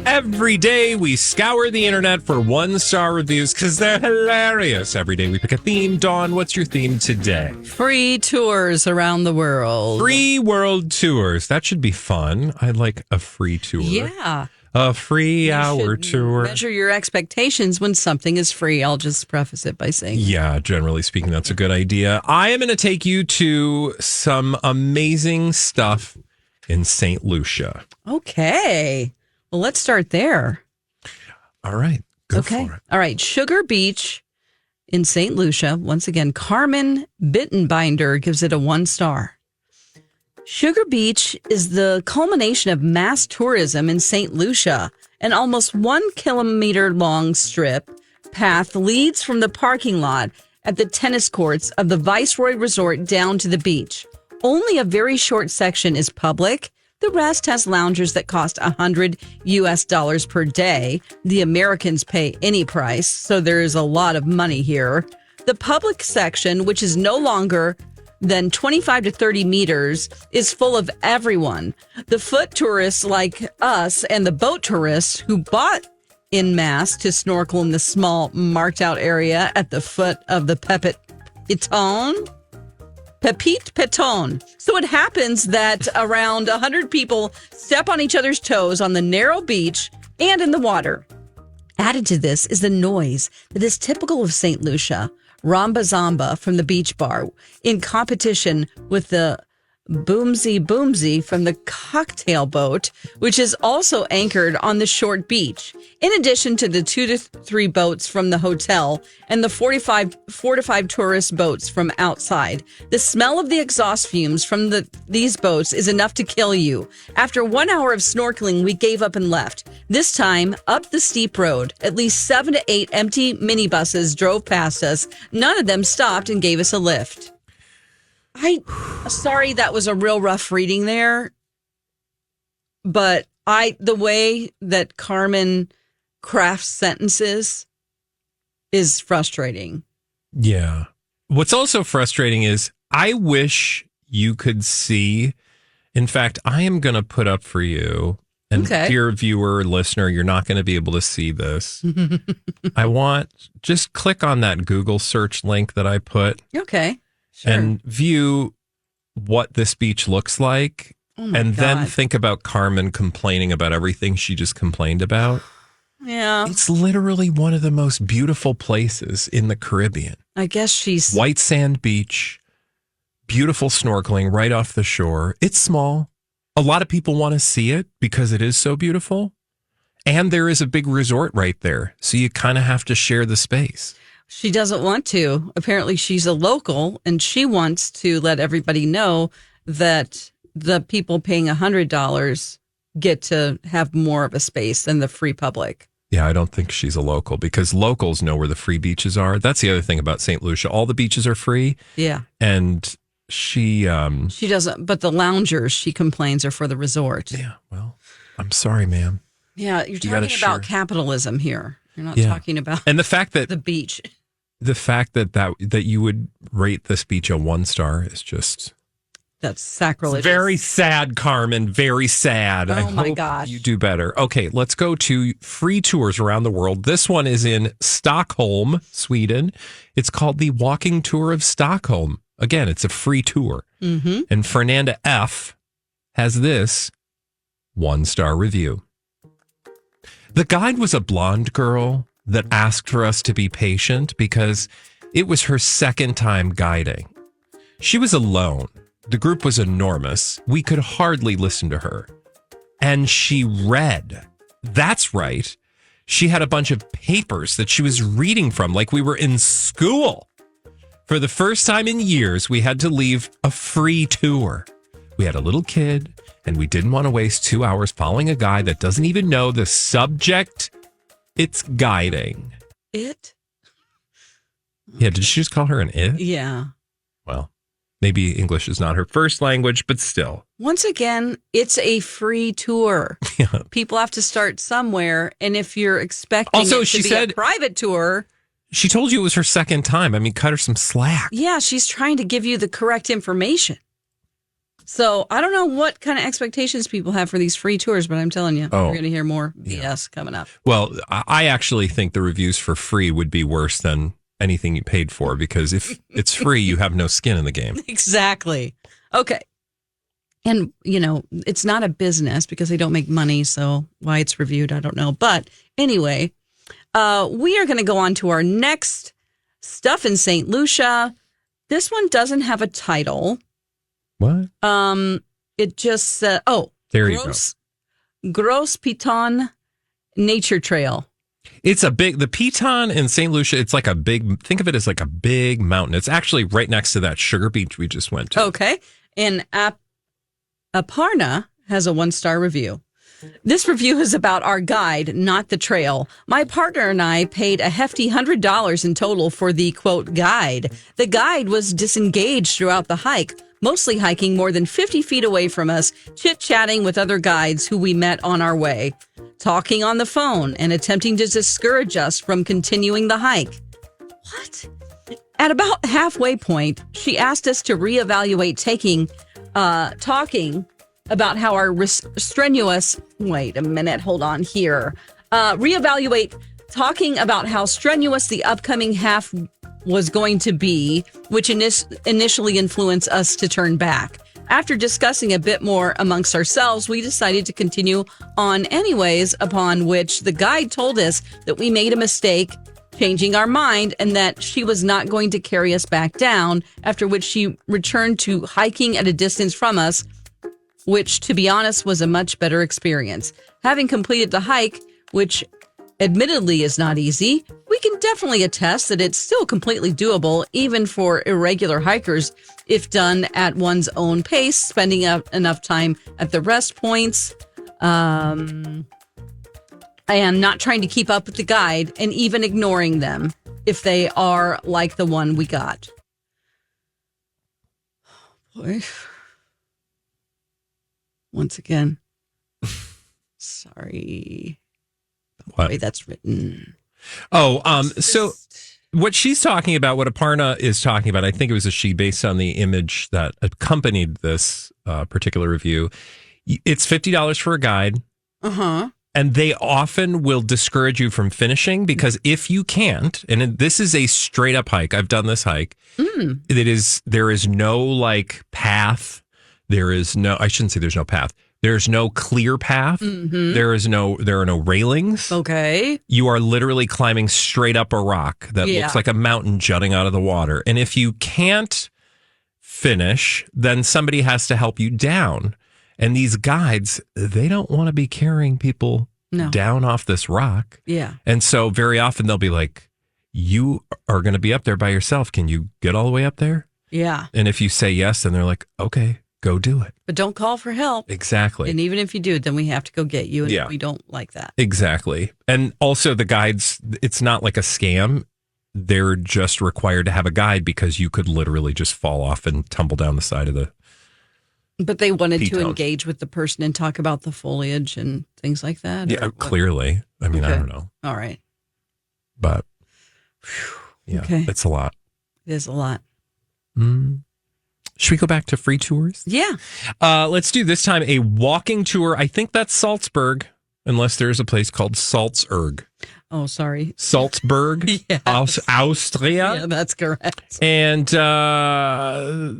Every day we scour the internet for 1-star reviews because they're hilarious. Every day we pick a theme. Dawn, what's your theme today? Free tours around the world. Free world tours. That should be fun. I like a free tour. Yeah. A free hour tour. Measure your expectations when something is free. I'll just preface it by saying. Yeah, generally speaking, that's a good idea. I am going to take you to some amazing stuff in St. Lucia. Okay. Well, let's start there. All right. Go for it. All right. Sugar Beach in St. Lucia. Once again, Carmen Bittenbinder gives it a 1 star. Sugar Beach is the culmination of mass tourism in St. Lucia. An almost 1 kilometer long strip path leads from the parking lot at the tennis courts of the Viceroy Resort down to the beach. Only a very short section is public. The rest has loungers that cost $100 per day. The Americans pay any price, so there is a lot of money here. The public section, which is no longer than 25 to 30 meters, is full of everyone. The foot tourists like us and the boat tourists who bought en masse to snorkel in the small marked out area at the foot of the Pepite Piton. So it happens that around 100 people step on each other's toes on the narrow beach and in the water. Added to this is the noise that is typical of St. Lucia. Ramba Zamba from the beach bar in competition with the Boomsy Boomsy from the cocktail boat, which is also anchored on the short beach, in addition to the 2 to 3 boats from the hotel and the 4 to 5 tourist boats from outside. The smell of the exhaust fumes from these boats is enough to kill you. After 1 hour of snorkeling, we gave up and left. This time, up the steep road, at least 7 to 8 empty minibuses drove past us. None of them stopped and gave us a lift. Sorry, that was a real rough reading there. But the way that Carmen crafts sentences is frustrating. Yeah. What's also frustrating is I wish you could see. In fact, I am going to put up for you. And dear viewer, listener, you're not going to be able to see this. Just click on that Google search link that I put. Okay. Sure. And view what this beach looks like. Oh my and God. Then think about Carmen complaining about everything she just complained about. Yeah. It's literally one of the most beautiful places in the Caribbean. I guess she's... White sand beach, beautiful snorkeling right off the shore. It's small. A lot of people want to see it because it is so beautiful. And there is a big resort right there. So you kind of have to share the space. She doesn't want to. Apparently, she's a local, and she wants to let everybody know that the people paying $100 get to have more of a space than the free public. Yeah, I don't think she's a local because locals know where the free beaches are. That's the other thing about St. Lucia. All the beaches are free. Yeah. And she doesn't, but the loungers, she complains, are for the resort. Yeah, well, I'm sorry, ma'am. Yeah, you're talking about capitalism here. You're not talking about and the fact that the beach. The fact that you would rate this beach a 1 star is just... That's sacrilegious. Very sad, Carmen. Very sad. Oh, I hope you do better. Okay, let's go to free tours around the world. This one is in Stockholm, Sweden. It's called the Walking Tour of Stockholm. Again, it's a free tour. Mm-hmm. And Fernanda F. has this 1-star review. The guide was a blonde girl that asked for us to be patient because it was her second time guiding. She was alone. The group was enormous. We could hardly listen to her. And she read. That's right. She had a bunch of papers that she was reading from like we were in school. For the first time in years, we had to leave a free tour. We had a little kid, and we didn't want to waste 2 hours following a guide that doesn't even know the subject it's guiding. It? Yeah, did she just call her an it? Yeah. Well, maybe English is not her first language, but still. Once again, it's a free tour. Yeah. People have to start somewhere, and if you're expecting Also, it to be a private tour... She told you it was her second time. I mean, cut her some slack. Yeah, she's trying to give you the correct information. So I don't know what kind of expectations people have for these free tours, but I'm telling you, Oh, we're going to hear more BS coming up. Well, I actually think the reviews for free would be worse than anything you paid for, because if it's free, you have no skin in the game. Exactly. Okay. And, it's not a business because they don't make money. So why it's reviewed, I don't know. But anyway, we are going to go on to our next stuff in St. Lucia. This one doesn't have a title. What? It just said, there you Gros Piton Nature Trail. It's the Piton in St. Lucia. It's like think of it as like a big mountain. It's actually right next to that sugar beach we just went to. Okay. And Aparna has a 1-star review. This review is about our guide, not the trail. My partner and I paid a hefty $100 in total for the, quote, guide. The guide was disengaged throughout the hike, mostly hiking more than 50 feet away from us, chit-chatting with other guides who we met on our way, talking on the phone and attempting to discourage us from continuing the hike. What? At about halfway point, she asked us to reevaluate talking about how our strenuous, wait a minute, hold on here. Reevaluate talking about how strenuous the upcoming half was going to be, which initially influenced us to turn back. After discussing a bit more amongst ourselves, we decided to continue on anyways, upon which the guide told us that we made a mistake, changing our mind, and that she was not going to carry us back down, after which she returned to hiking at a distance from us, which, to be honest, was a much better experience. Having completed the hike, which admittedly is not easy, we can definitely attest that it's still completely doable, even for irregular hikers, if done at one's own pace, spending enough time at the rest points, and not trying to keep up with the guide, and even ignoring them if they are like the one we got. Oh, boy. Once again, sorry. What? The way that's written. So what she's talking about, what Aparna is talking about, I think it was a she based on the image that accompanied this particular review. It's $50 for a guide. Uh-huh. And they often will discourage you from finishing, because if you can't, and this is a straight up hike. I've done this hike. There is no like path. I shouldn't say there's no path. There's no clear path. Mm-hmm. There are no railings. Okay. You are literally climbing straight up a rock that looks like a mountain jutting out of the water. And if you can't finish, then somebody has to help you down. And these guides, they don't want to be carrying people down off this rock. Yeah. And so very often they'll be like, you are going to be up there by yourself. Can you get all the way up there? Yeah. And if you say yes, then they're like, okay, go do it. But don't call for help. Exactly. And even if you do, then we have to go get you. And we don't like that. Exactly. And also the guides, it's not like a scam. They're just required to have a guide, because you could literally just fall off and tumble down the side of the But they wanted Piton. to engage with the person and talk about the foliage and things like that? Yeah, clearly. I mean, I don't know. All right. But it's a lot. It is a lot. Should we go back to free tours? Yeah. Let's do this time a walking tour. I think that's Salzburg, unless there's a place called Salzburg. Oh, sorry. Salzburg, Yes. Austria. Yeah, that's correct. And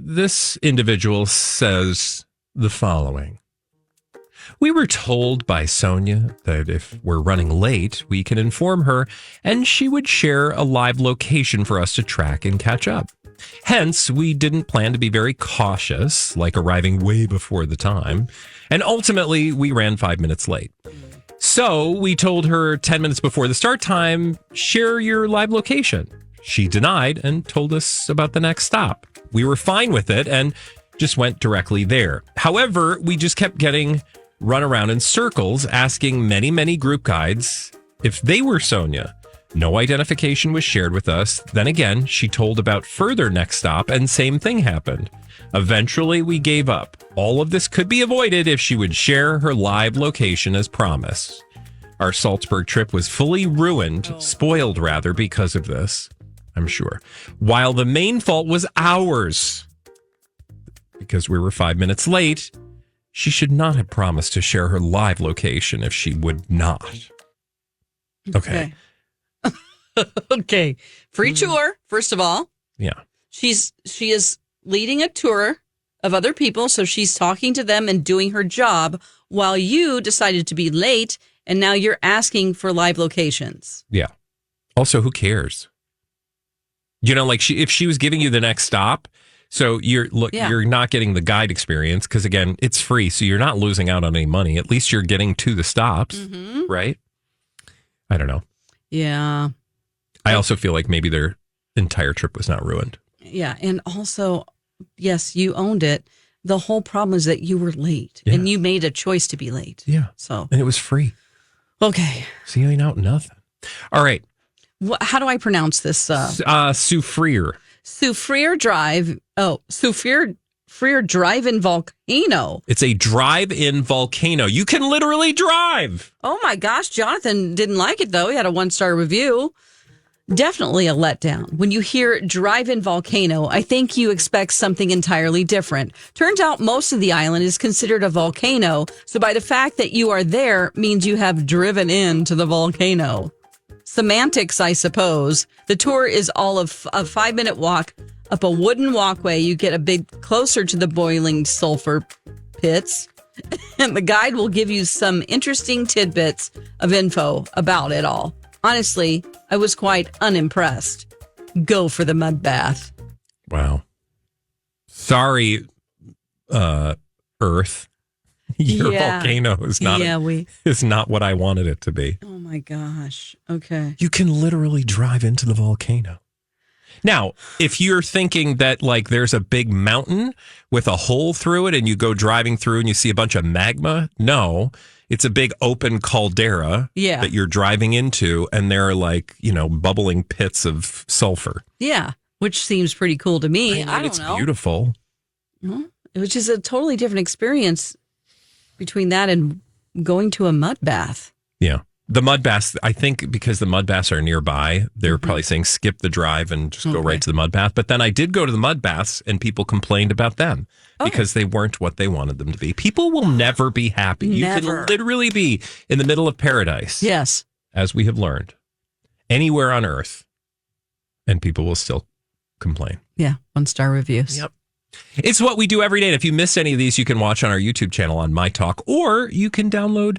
this individual says the following. We were told by Sonia that if we're running late, we can inform her, and she would share a live location for us to track and catch up. Hence, we didn't plan to be very cautious, like arriving way before the time. And ultimately, we ran 5 minutes late. So we told her 10 minutes before the start time, share your live location. She denied and told us about the next stop. We were fine with it and just went directly there. However, we just kept getting run around in circles, asking many, many group guides if they were Sonia. No identification was shared with us. Then again, she told about further next stop, and same thing happened. Eventually, we gave up. All of this could be avoided if she would share her live location as promised. Our Salzburg trip was fully ruined, spoiled rather, because of this, I'm sure. While the main fault was ours. because we were 5 minutes late, she should not have promised to share her live location if she would not. Okay. Okay. Free tour, first of all. Yeah. She is leading a tour of other people, so she's talking to them and doing her job while you decided to be late, and now you're asking for live locations. Yeah. Also, who cares? You know, like if she was giving you the next stop, so you're not getting the guide experience because, again, it's free, so you're not losing out on any money. At least you're getting to the stops, right? I don't know. Yeah. I also feel like maybe their entire trip was not ruined. Yeah, and also, yes, you owned it. The whole problem is that you were late, and you made a choice to be late. Yeah. So, and it was free. Okay. So you ain't out nothing. All right. How do I pronounce this? Soufriere. Soufriere Drive. Oh, Soufriere Drive-In Volcano. It's a drive-in volcano. You can literally drive. Oh my gosh, Jonathan didn't like it though. He had a 1-star review. Definitely a letdown. When you hear drive-in volcano, I think you expect something entirely different. Turns out most of the island is considered a volcano, so by the fact that you are there means you have driven into the volcano. Semantics, I suppose. The tour is all of a 5-minute walk up a wooden walkway. You get a bit closer to the boiling sulfur pits, and the guide will give you some interesting tidbits of info about it all. Honestly, I was quite unimpressed. Go for the mud bath. Wow. Sorry, Earth. Your volcano is not what I wanted it to be. Oh my gosh. Okay. You can literally drive into the volcano. Now, if you're thinking that like there's a big mountain with a hole through it and you go driving through and you see a bunch of magma, no, it's a big open caldera that you're driving into, and there are like, bubbling pits of sulfur. Yeah, which seems pretty cool to me. I don't it's know. Beautiful. Which is a totally different experience between that and going to a mud bath. Yeah. The mud baths, I think because the mud baths are nearby, they're probably saying skip the drive and just go right to the mud bath. But then I did go to the mud baths and people complained about them because they weren't what they wanted them to be. People will never be happy. You can literally be in the middle of paradise. Yes. As we have learned, anywhere on earth, and people will still complain. Yeah. 1-star reviews. Yep. It's what we do every day. And if you missed any of these, you can watch on our YouTube channel on myTalk, or you can download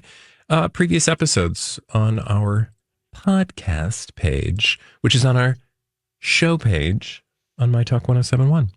previous episodes on our podcast page, which is on our show page on myTalk 1071.